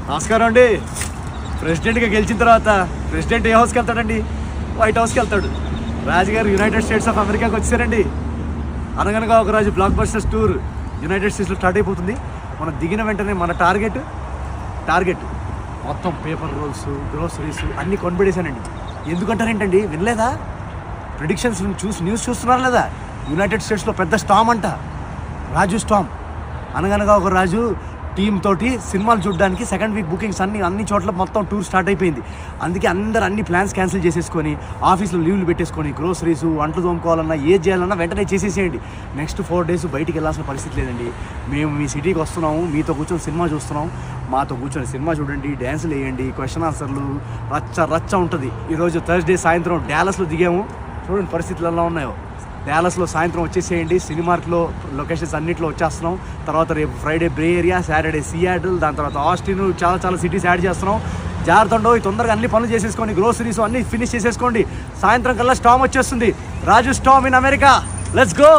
నమస్కారం అండి. ప్రెసిడెంట్గా గెలిచిన తర్వాత ప్రెసిడెంట్ ఏ హౌస్కి వెళ్తాడండి? వైట్ హౌస్కి వెళ్తాడు. రాజుగారు యునైటెడ్ స్టేట్స్ ఆఫ్ అమెరికాకి వచ్చారండి. అనగనగా ఒక రాజు బ్లాక్ బస్టర్స్ టూర్ యునైటెడ్ స్టేట్స్లో స్టార్ట్ అయిపోతుంది. మనం దిగిన వెంటనే మన టార్గెట్ మొత్తం పేపర్ రోల్స్, గ్రోసరీస్ అన్నీ కొనిపెట్టేశానండి. ఎందుకంటారేంటండి, వినలేదా? ప్రిడిక్షన్స్ న్యూస్ చూస్తున్నారు లేదా? యునైటెడ్ స్టేట్స్లో పెద్ద స్టామ్ అంట, రాజు స్టామ్. అనగనగా ఒక రాజు టీమ్ తోటి సినిమాలు చూడడానికి సెకండ్ వీక్ బుకింగ్స్ అన్ని చోట్ల మొత్తం టూర్ స్టార్ట్ అయిపోయింది. అందుకే అందరు అన్ని ప్లాన్స్ క్యాన్సిల్ చేసేసుకొని ఆఫీస్లో లీవ్లు పెట్టేసుకొని గ్రోసరీస్, వంటలు తోముకోవాలన్నా ఏది చేయాలన్నా వెంటనే చేసేసేయండి. నెక్స్ట్ 4 days బయటికి వెళ్ళాల్సిన పరిస్థితి లేదండి. మేము మీ సిటీకి వస్తున్నాము, మీతో కూర్చొని సినిమా చూస్తున్నాం. మాతో కూర్చొని సినిమా చూడండి, డ్యాన్సులు వేయండి, క్వశ్చన్ ఆన్సర్లు రచ్చ ఉంటుంది. ఈరోజు థర్స్డే సాయంత్రం డ్యాలస్లో దిగాము. చూడండి పరిస్థితులు ఎలా ఉన్నాయో. డ్యాలస్లో సాయంత్రం వచ్చేసేయండి. సినిమార్క్లో లొకేషన్స్ అన్నింటిలో వచ్చేస్తున్నాం. తర్వాత రేపు ఫ్రైడే బే ఏరియా, సాటర్డే సియాటిల్, దాని తర్వాత ఆస్టిన్, చాలా సిటీస్ యాడ్ చేస్తున్నాం. జాగ్రత్త, తొందరగా అన్ని పనులు చేసేసుకోండి. గ్రోసరీస్ అన్ని ఫినిష్ చేసేసుకోండి. సాయంత్రం కల్లా స్టామ్ వచ్చేస్తుంది. Raju storm in America. Let's go.